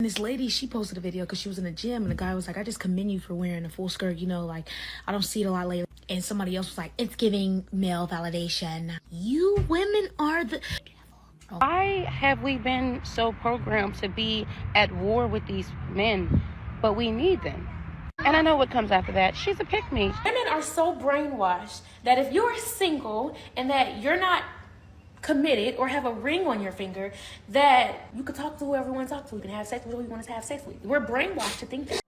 This lady, she posted a video because she was in the gym and the guy was like, I just commend you for wearing a full skirt, you know, like, I don't see it a lot lately. And somebody else was like, it's giving male validation. You women are the... Why have we been so programmed to be at war with these men, but we need them? And I know what comes after that. She's a pick-me. Women are so brainwashed that if you're single and that you're not committed or have a ring on your finger, that you could talk to whoever you want to talk to. You can have sex with who you want to have sex with. We're brainwashed to think that.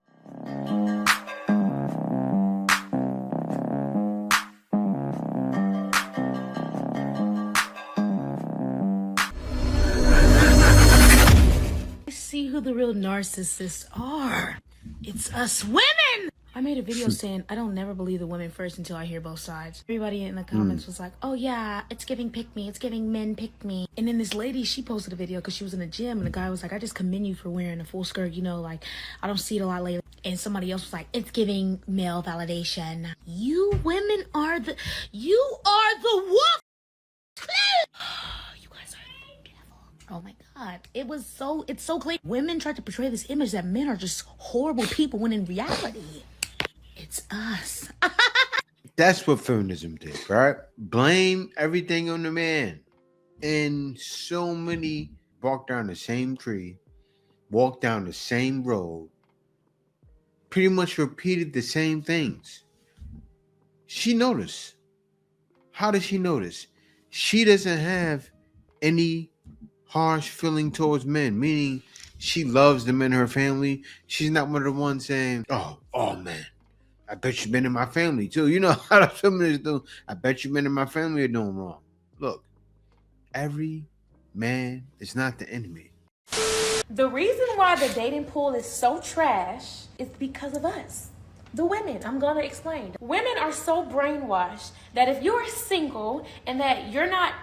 See who the real narcissists are. It's us women. I made a video saying I don't never believe the women first until I hear both sides. Everybody in the comments was like, oh yeah, it's giving pick me, it's giving men pick me. And then this lady, she posted a video because she was in the gym and the guy was like, I just commend you for wearing a full skirt, you know, like, I don't see it a lot lately. And somebody else was like, it's giving male validation. You women are the wolf. You guys are the devil. Oh my God. It's so clear. Women try to portray this image that men are just horrible people when in reality, it's us. That's what feminism did, right? Blame everything on the man. And so many walk down the same tree, walk down the same road, pretty much repeated the same things. She noticed. How does she notice? She doesn't have any harsh feeling towards men, meaning she loves the men in her family. She's not one of the ones saying, oh man, I bet you've been in my family too. You know how the feminists do. I bet you men in my family are doing wrong. Look, every man is not the enemy. The reason why the dating pool is so trash is because of us. The women, I'm gonna explain. Women are so brainwashed that if you're single and that you're not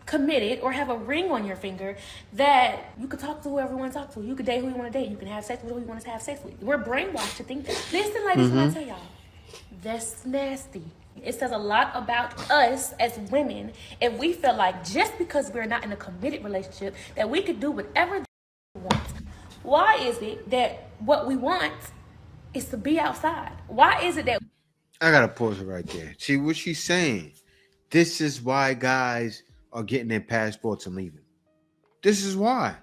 committed or have a ring on your finger, that you could talk to whoever you want to talk to. You could date who you want to date. You can have sex with who you want to have sex with. We're brainwashed to think that. Listen, ladies, when I tell y'all, that's nasty. It says a lot about us as women if we feel like just because we're not in a committed relationship that we could do whatever we want. Why is it that what we want is to be outside? Why is it that... I gotta pause it right there. See what she's saying. This is why guys are getting their passports and leaving. This is why.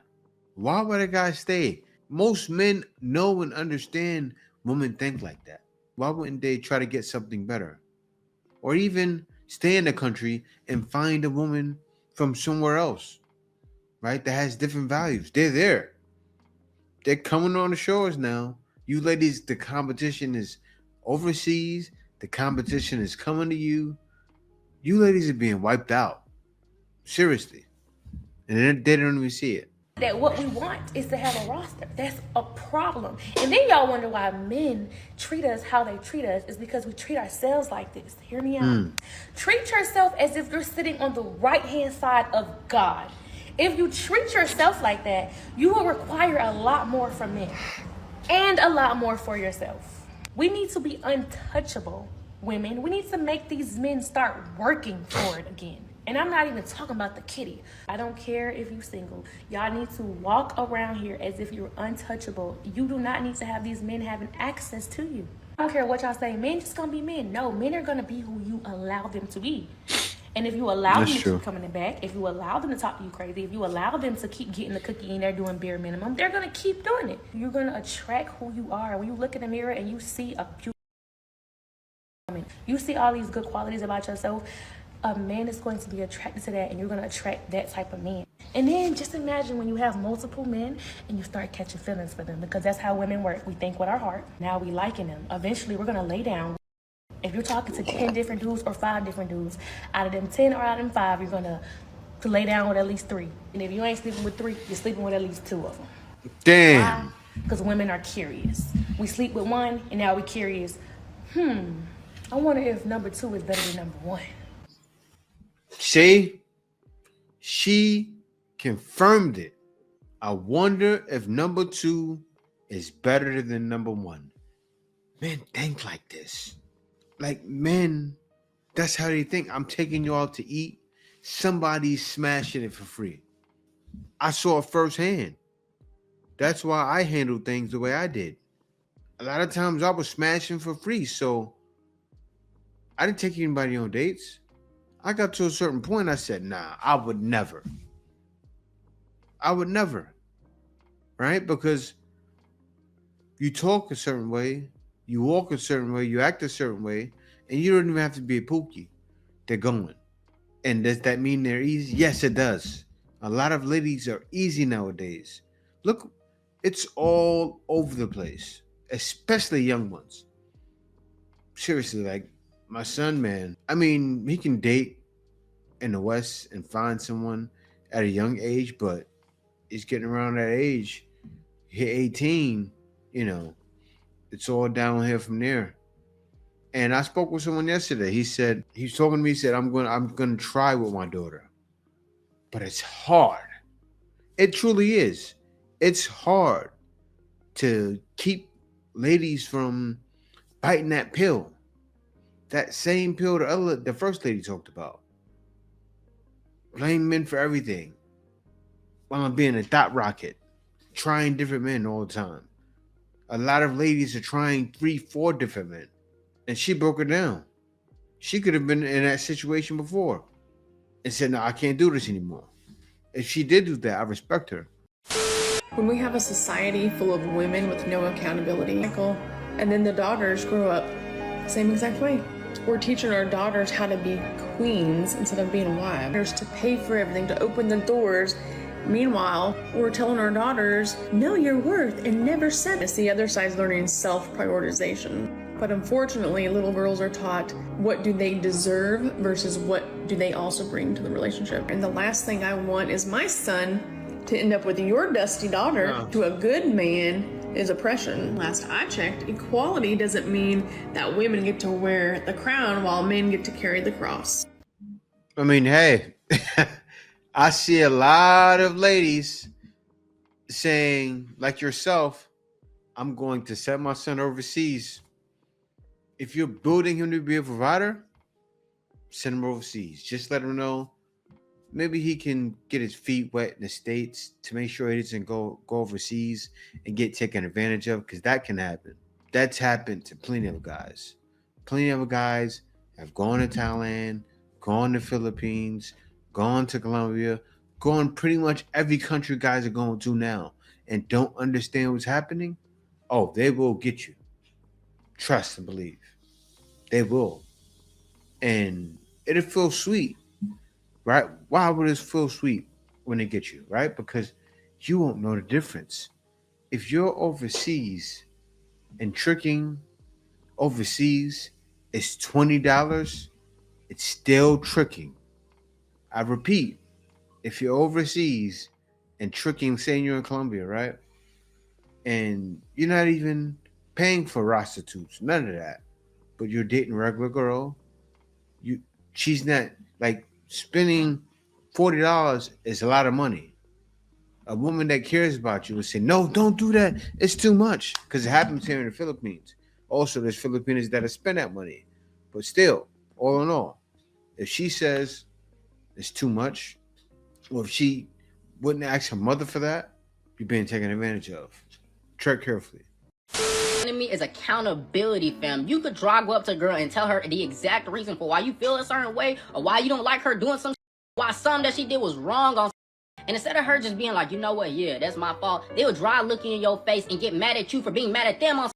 Why would a guy stay? Most men know and understand women think like that. Why wouldn't they try to get something better? Or even stay in the country and find a woman from somewhere else, right? That has different values. They're there. They're coming on the shores now. You ladies, the competition is overseas. The competition is coming to you. You ladies are being wiped out. Seriously. And they don't even see it. That what we want is to have a roster. That's a problem. And then y'all wonder why men treat us how they treat us is because we treat ourselves like this. Hear me out. Treat yourself as if you're sitting on the right-hand side of God. If you treat yourself like that, you will require a lot more from men and a lot more for yourself. We need to be untouchable, women. We need to make these men start working for it again. And I'm not even talking about the kitty. I don't care if you're single. Y'all need to walk around here as if you're untouchable. You do not need to have these men having access to you. I don't care what y'all say. Men just gonna be men. No, men are gonna be who you allow them to be. And if you allow them to keep coming back, if you allow them to talk to you crazy, if you allow them to keep getting the cookie and they're doing bare minimum, they're gonna keep doing it. You're gonna attract who you are. When you look in the mirror and you see a beautiful woman, you see all these good qualities about yourself, a man is going to be attracted to that and you're going to attract that type of man. And then just imagine when you have multiple men and you start catching feelings for them, because that's how women work. We think with our heart. Now we liking them. Eventually we're going to lay down. If you're talking to 10 different dudes or 5 different dudes, out of them 10 or out of them 5, you're going to lay down with at least 3. And if you ain't sleeping with 3, you're sleeping with at least 2 of them. Damn. Because women are curious. We sleep with 1 and now we're curious. I wonder if number 2 is better than number 1. See, she confirmed it. I wonder if number 2 is better than number 1. Men think like this. Like men, that's how they think. I'm taking you out to eat. Somebody's smashing it for free. I saw it firsthand. That's why I handled things the way I did. A lot of times I was smashing for free, so I didn't take anybody on dates. I got to a certain point, I said, nah, I would never. I would never. Right? Because you talk a certain way, you walk a certain way, you act a certain way, and you don't even have to be a pookie. They're going. And does that mean they're easy? Yes, it does. A lot of ladies are easy nowadays. Look, it's all over the place, especially young ones. Seriously, like my son, man. I mean, he can date in the West and find someone at a young age, but he's getting around that age. Hit 18, you know, it's all downhill from there. And I spoke with someone yesterday. He said, he's talking to me, he said, I'm gonna try with my daughter. But it's hard. It truly is. It's hard to keep ladies from biting that pill. That same pill the first lady talked about. Blame men for everything. While I'm being a dot rocket, trying different men all the time. A lot of ladies are trying 3, 4 different men. And she broke it down. She could have been in that situation before and said, no, I can't do this anymore. If she did do that, I respect her. When we have a society full of women with no accountability, and then the daughters grow up same exact way. We're teaching our daughters how to be queens instead of being wives, to pay for everything, to open the doors. Meanwhile, we're telling our daughters, know your worth and never settle. It's the other side's learning self-prioritization. But unfortunately, little girls are taught what do they deserve versus what do they also bring to the relationship. And the last thing I want is my son to end up with your dusty daughter to a good man is oppression. Last I checked, equality doesn't mean that women get to wear the crown while men get to carry the cross. I mean, hey, I see a lot of ladies saying, like yourself, I'm going to send my son overseas. If you're building him to be a provider, send him overseas. Just let him know maybe he can get his feet wet in the States to make sure he doesn't go overseas and get taken advantage of, because that can happen. That's happened to plenty of guys. Plenty of guys have gone to Thailand, gone to Philippines, gone to Colombia, gone pretty much every country guys are going to now and don't understand what's happening. Oh, they will get you. Trust and believe. They will. And it'll feel sweet, right? Why would it feel sweet when they get you, right? Because you won't know the difference. If you're overseas and tricking overseas is $20, it's still tricking. I repeat, if you're overseas and tricking, saying you're in Colombia, right? And you're not even paying for prostitutes, none of that. But you're dating a regular girl. She's not like spending $40 is a lot of money. A woman that cares about you will say, no, don't do that. It's too much. Because it happens here in the Philippines. Also, there's Filipinos that spend that money. But still, all in all, if she says it's too much, or if she wouldn't ask her mother for that, you're being taken advantage of. Tread carefully. Enemy is accountability, fam. You could go up to a girl and tell her the exact reason for why you feel a certain way or why you don't like her doing some why something that she did was wrong on. And instead of her just being like, you know what, yeah, that's my fault, they would dry looking in your face and get mad at you for being mad at them on.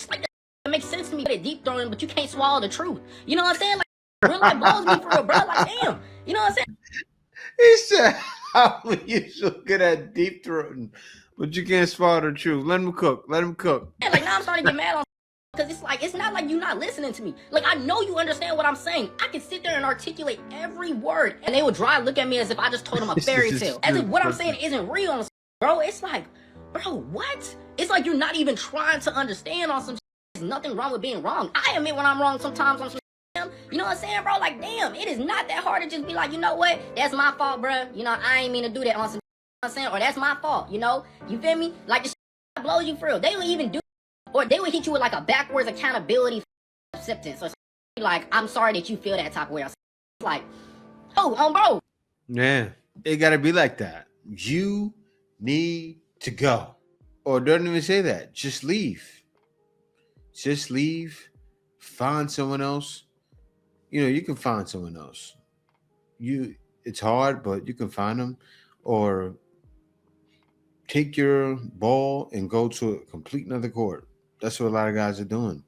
Like, that makes sense to me. They deep throwing, but you can't swallow the truth. You know what I'm saying? Like, real life blows me for real, bro. Like, damn. You know what I'm saying? He said, how are you so good at deep throating, but you can't swallow the truth? Let him cook. Let him cook. Yeah, like, now I'm starting to get mad on because it's like, it's not like you're not listening to me. Like, I know you understand what I'm saying. I can sit there and articulate every word, and they would dry look at me as if I just told them a fairy tale. As if what I'm saying isn't real, bro. It's like, bro, what? It's like you're not even trying to understand on some shit. There's nothing wrong with being wrong. I admit when I'm wrong sometimes on some shit. You know what I'm saying, bro? Like, damn, it is not that hard to just be like, you know what? That's my fault, bro. You know, I ain't mean to do that on some shit. You know what I'm saying? Or that's my fault, you know? You feel me? Like, the shit blows you for real. They would even do, or they would hit you with like a backwards accountability acceptance or something. Like, I'm sorry that you feel that type of way. It's like, oh, bro. Yeah, it got to be like that. You need to go. Or don't even say that. Just leave. Just leave. Find someone else. You can find someone else. It's hard, but you can find them. Or take your ball and go to a complete another court. That's what a lot of guys are doing.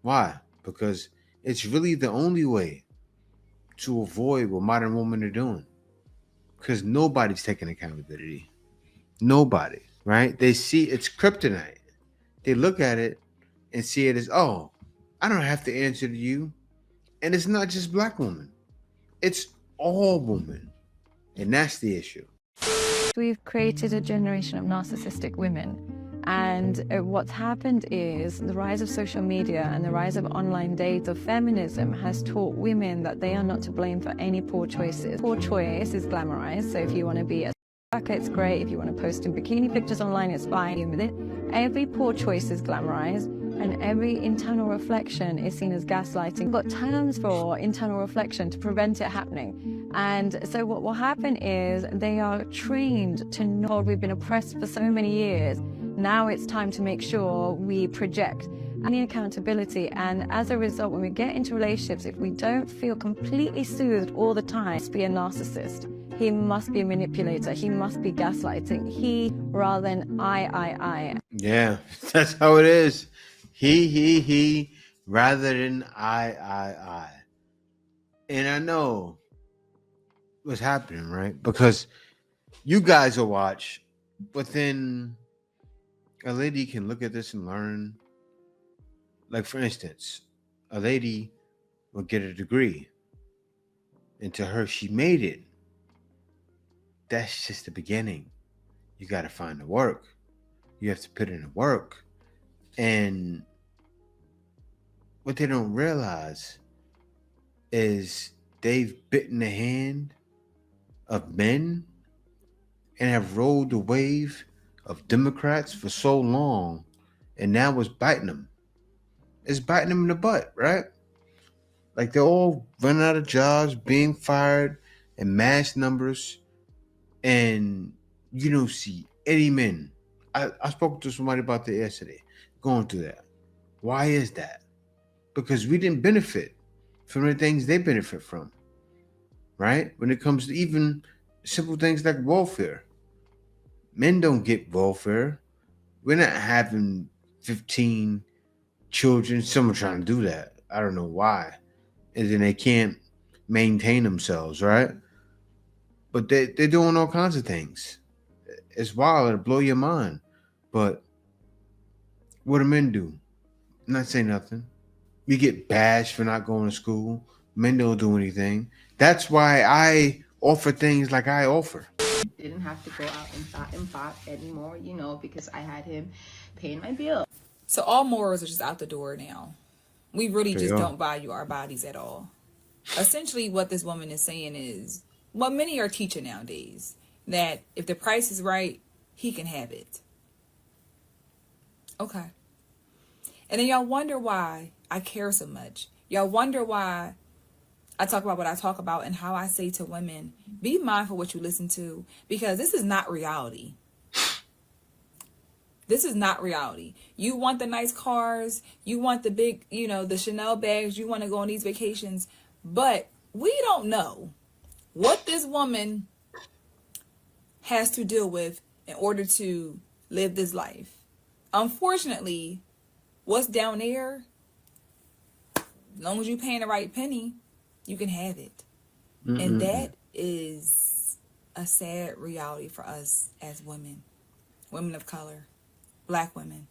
Why? Because it's really the only way to avoid what modern women are doing. Because nobody's taking accountability. Nobody, right? They see it's kryptonite. They look at it and see it as, oh, I don't have to answer to you. And it's not just black women. It's all women. And that's the issue. We've created a generation of narcissistic women. And what's happened is the rise of social media and the rise of online dates of feminism has taught women that they are not to blame for any poor choices. Poor choice is glamorized. So if you want to be a sucker, it's great. If you want to post in bikini pictures online, it's fine with it. Every poor choice is glamorized. And every internal reflection is seen as gaslighting. We've got terms for internal reflection to prevent it happening. And so what will happen is they are trained to know we've been oppressed for so many years. Now it's time to make sure we project any accountability. And as a result, when we get into relationships, if we don't feel completely soothed all the time, must be a narcissist. He must be a manipulator. He must be gaslighting. He rather than I. Yeah, that's how it is. He, rather than I. And I know what's happening, right? Because you guys will watch, but then a lady can look at this and learn. Like, for instance, a lady will get a degree, and to her, she made it. That's just the beginning. You got to find the work. You have to put in the work. And what they don't realize is they've bitten the hand of men and have rolled the wave of Democrats for so long, and now it's biting them. It's biting them in the butt, right? Like, they're all running out of jobs, being fired in mass numbers, and you don't see any men. I spoke to somebody about that yesterday, going through that. Why is that? Because we didn't benefit from the things they benefit from, right? When it comes to even simple things like welfare. Men don't get welfare. We're not having 15 children. Some are trying to do that. I don't know why. And then they can't maintain themselves, right? But they're doing all kinds of things. It's wild. It'll blow your mind. But what do men do? Not say nothing. We get bashed for not going to school. Men don't do anything. That's why I offer things like I offer. Didn't have to go out and thought and bought anymore, because I had him paying my bill. So all morals are just out the door now. We really They just are. don't value our bodies at all. Essentially, what this woman is saying is what many are teaching nowadays, that if the price is right, he can have it. Okay. And then y'all wonder why I care so much. Y'all wonder why I talk about what I talk about and how I say to women, be mindful what you listen to, because this is not reality. This is not reality. You want the nice cars, you want the big, the Chanel bags, you want to go on these vacations, but we don't know what this woman has to deal with in order to live this life. Unfortunately, what's down there, as long as you're paying the right penny, you can have it. And that is a sad reality for us as women of color, Black women.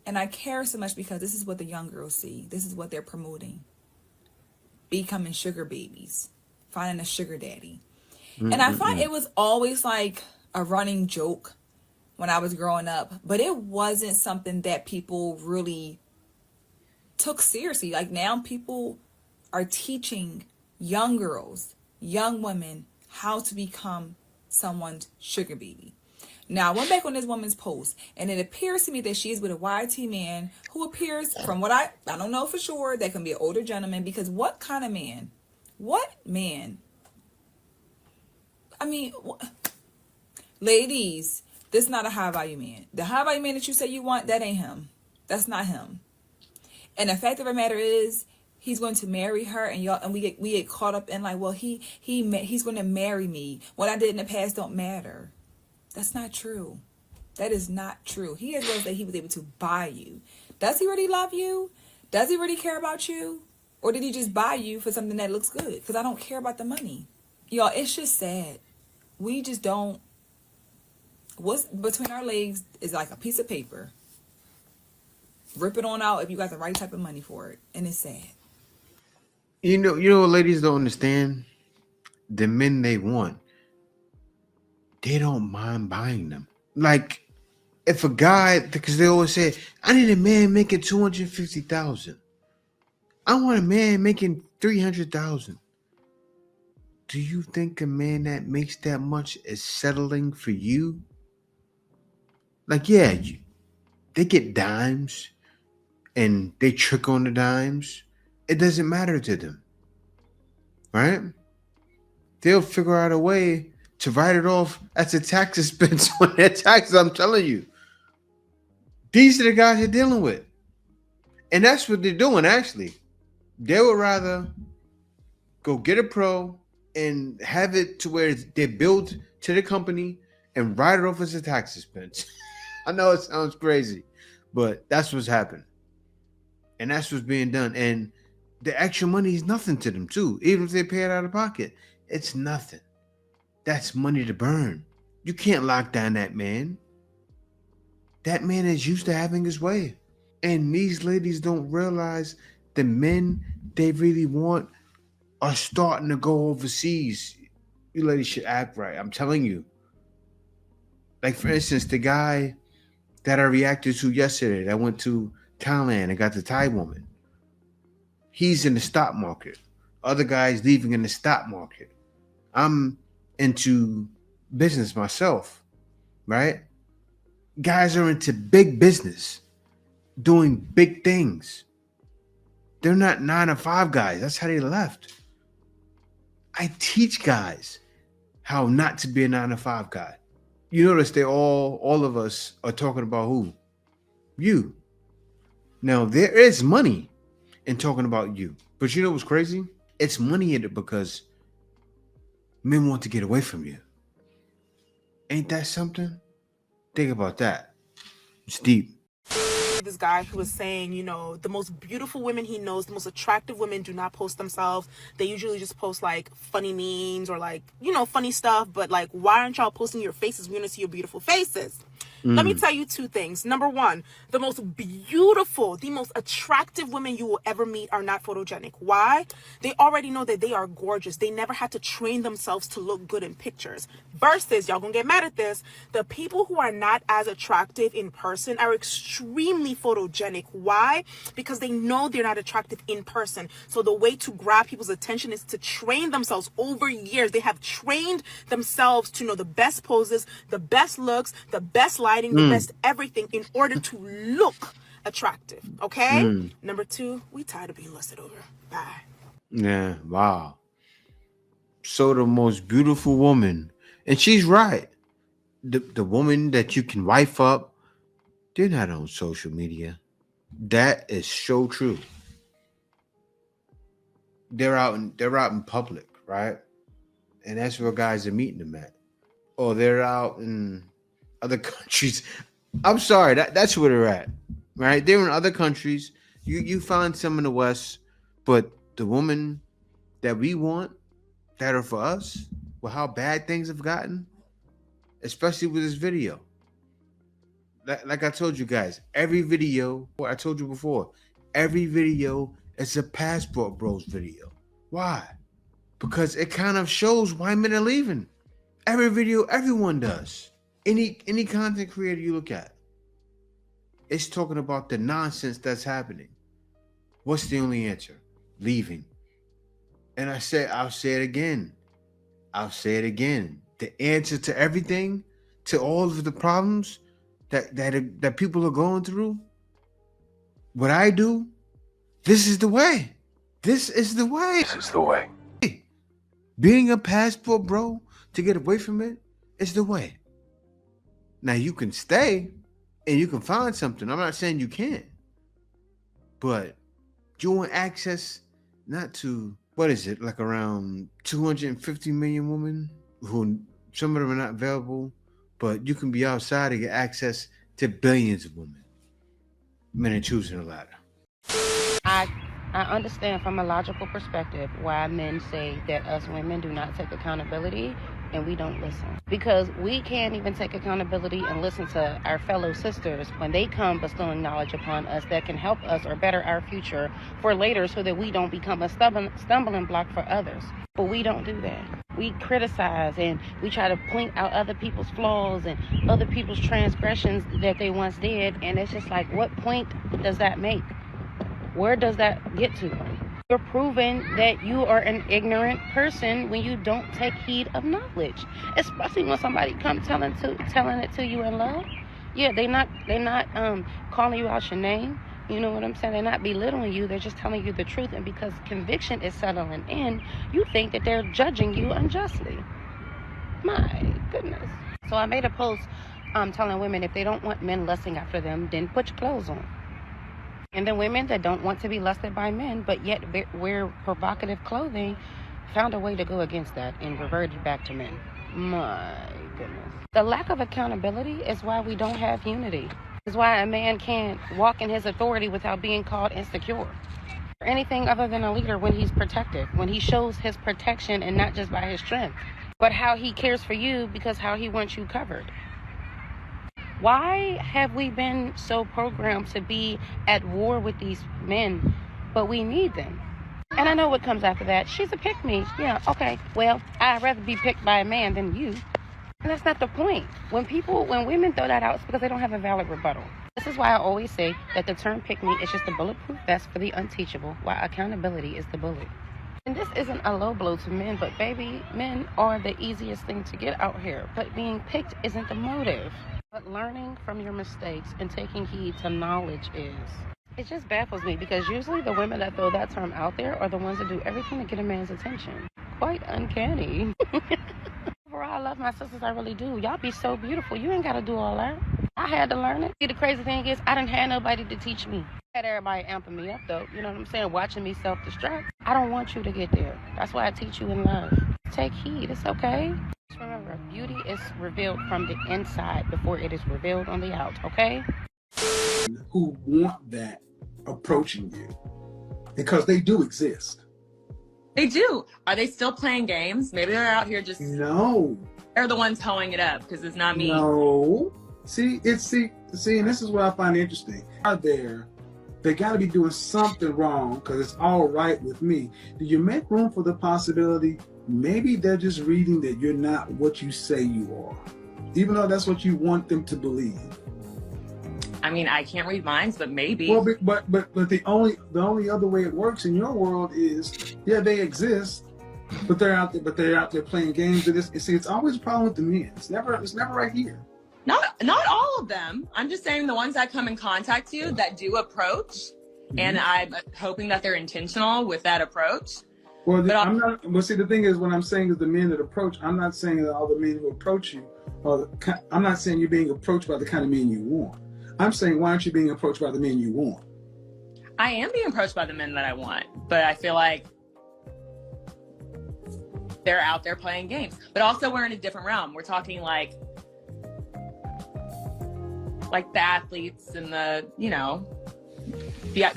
And I care so much because this is what the young girls see. This is what they're promoting. Becoming sugar babies, finding a sugar daddy. And I find it was always like a running joke when I was growing up, but it wasn't something that people really took seriously. Like, now people are teaching young girls, young women, how to become someone's sugar baby. Now, I went back on this woman's post, and it appears to me that she's with a YT man who appears, from what I don't know for sure, that can be an older gentleman, because what kind of man? What man? I mean, ladies, This is not a high value man. The high value man that you say you want, that ain't him. That's not him. And the fact of the matter is, he's going to marry her, and we get caught up in like, well, he's going to marry me. What I did in the past don't matter. That's not true. That is not true. He as well as that he was able to buy you. Does he really love you? Does he really care about you? Or did he just buy you for something that looks good? Because I don't care about the money. Y'all, it's just sad. We just don't. What's between our legs is like a piece of paper. Rip it on out if you got the right type of money for it. And it's sad. You know what ladies don't understand? The men they want, they don't mind buying them. Like, if a guy, because they always say, I need a man making $250,000. I want a man making $300,000. Do you think a man that makes that much is settling for you? Like, yeah, they get dimes and they trick on the dimes. It doesn't matter to them, right? They'll figure out a way to write it off as a tax expense on their taxes. I'm telling you. These are the guys you're dealing with. And that's what they're doing, actually. They would rather go get a pro and have it to where they're billed to the company and write it off as a tax expense. I know it sounds crazy, but that's what's happening. And that's what's being done. And the extra money is nothing to them, too. Even if they pay it out of pocket, it's nothing. That's money to burn. You can't lock down that man. That man is used to having his way. And these ladies don't realize the men they really want are starting to go overseas. You ladies should act right. I'm telling you. Like, for instance, the guy that I reacted to yesterday that went to Thailand and got the Thai woman. He's in the stock market. Other guys leaving in the stock market. I'm into business myself, right? Guys are into big business, doing big things. They're not 9-to-5 guys. That's how they left. I teach guys how not to be a 9-to-5 guy. You notice all of us are talking about who? You. Now, there is money in talking about you. But you know what's crazy? It's money in it because men want to get away from you. Ain't that something? Think about that. It's deep. This guy who was saying, you know, the most beautiful women he knows, the most attractive women do not post themselves. They usually just post like funny memes or like, you know, funny stuff. But like, why aren't y'all posting your faces? We want to see your beautiful faces. Let me tell you two things. Number one, the most beautiful, the most attractive women you will ever meet are not photogenic. Why? They already know that they are gorgeous. They never had to train themselves to look good in pictures. Versus, y'all gonna get mad at this, the people who are not as attractive in person are extremely photogenic. Why? Because they know they're not attractive in person. So the way to grab people's attention is to train themselves over years. They have trained themselves to know the best poses, the best looks, the best lighting, the best everything in order to look attractive. Okay? Number two, we tired of being lusted over. Bye. Yeah, wow. So the most beautiful woman, and she's right. The woman that you can wife up, they're not on social media. That is so true. They're out in public, right? And that's where guys are meeting them at. Or they're out in other countries. I'm sorry, that's where they're at, right? They're in other countries. You find some in the West, but the woman that we want, that are for us, with how bad things have gotten, especially with this video. Like I told you guys, every video, I told you before, every video is a Passport Bros video. Why? Because it kind of shows why men are leaving. Every video, everyone does. Any content creator you look at, it's talking about the nonsense that's happening. What's the only answer? Leaving. And I'll say it again. The answer to everything, to all of the problems that people are going through, what I do, this is the way. This is the way. This is the way. Being a passport bro to get away from it is the way. Now you can stay and you can find something. I'm not saying you can't, but you want access not to, what is it, like around 250 million women who some of them are not available, but you can be outside and get access to billions of women. Men are choosing the latter. I understand from a logical perspective why men say that us women do not take accountability and we don't listen. Because we can't even take accountability and listen to our fellow sisters when they come bestowing knowledge upon us that can help us or better our future for later so that we don't become a stumbling block for others. But we don't do that. We criticize and we try to point out other people's flaws and other people's transgressions that they once did. And it's just like, what point does that make? Where does that get to? You're proving that you are an ignorant person when you don't take heed of knowledge, especially when somebody comes telling it to you in love. Yeah, they're not calling you out your name. You know what I'm saying? They're not belittling you. They're just telling you the truth. And because conviction is settling in, you think that they're judging you unjustly. My goodness. So I made a post telling women if they don't want men lusting after them, then put your clothes on. And the women that don't want to be lusted by men, but yet wear provocative clothing, found a way to go against that and reverted back to men. My goodness. The lack of accountability is why we don't have unity. It's why a man can't walk in his authority without being called insecure. Or anything other than a leader when he's protective, when he shows his protection and not just by his strength, but how he cares for you because how he wants you covered. Why have we been so programmed to be at war with these men, but we need them? And I know what comes after that. She's a pick-me. Yeah, okay. Well, I'd rather be picked by a man than you. And that's not the point. When women throw that out, it's because they don't have a valid rebuttal. This is why I always say that the term pick-me is just a bulletproof vest for the unteachable, while accountability is the bullet. And this isn't a low blow to men, but baby, men are the easiest thing to get out here. But being picked isn't the motive. But learning from your mistakes and taking heed to knowledge is. It just baffles me because usually the women that throw that term out there are the ones that do everything to get a man's attention. Quite uncanny. Overall, I love my sisters, I really do. Y'all be so beautiful. You ain't got to do all that. I had to learn it. See, the crazy thing is, I didn't have nobody to teach me. I had everybody amping me up, though. You know what I'm saying? Watching me self-destruct. I don't want you to get there. That's why I teach you in love. Take heed. It's okay. Just remember, beauty is revealed from the inside before it is revealed on the out, okay? Who want that approaching you, because they do exist. They do. Are they still playing games? Maybe they're out here just... No. They're the ones hoeing it up because it's not me. No. See, and this is what I find interesting. Out there, they got to be doing something wrong because it's all right with me. Do you make room for the possibility maybe they're just reading that you're not what you say you are, even though that's what you want them to believe? I mean, I can't read minds, but maybe. Well, but the only other way it works in your world is, yeah, they exist, but they're out there playing games. It's always a problem with the men. It's never right here. Not all of them. I'm just saying the ones that come in contact you that do approach, and I'm hoping that they're intentional with that approach. Well, I'm not. But see, the thing is, what I'm saying is the men that approach. I'm not saying that all the men who approach you I'm not saying you're being approached by the kind of men you want. I'm saying, why aren't you being approached by the men you want? I am being approached by the men that I want, but I feel like they're out there playing games. But also, we're in a different realm. We're talking like the athletes and the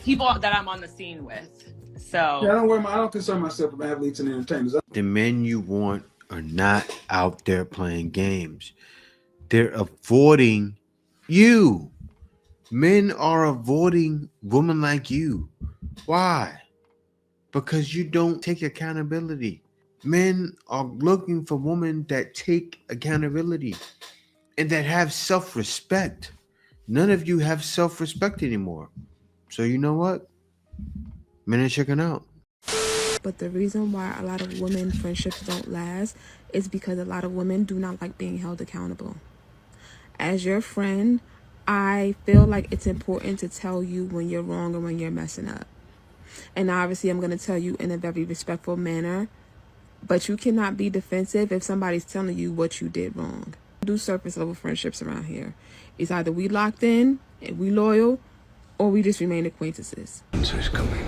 people that I'm on the scene with. So yeah, I don't concern myself with athletes and entertainers. The men you want are not out there playing games. They're avoiding you. Men are avoiding women like you. Why? Because you don't take accountability. Men are looking for women that take accountability and that have self-respect. None of you have self-respect anymore. So you know what? Men are checking out. But the reason why a lot of women friendships don't last is because a lot of women do not like being held accountable. As your friend, I feel like it's important to tell you when you're wrong or when you're messing up. And obviously I'm going to tell you in a very respectful manner, but you cannot be defensive if somebody's telling you what you did wrong. Do surface level friendships around here. It's either we locked in and we loyal, or we just remain acquaintances. So he's coming.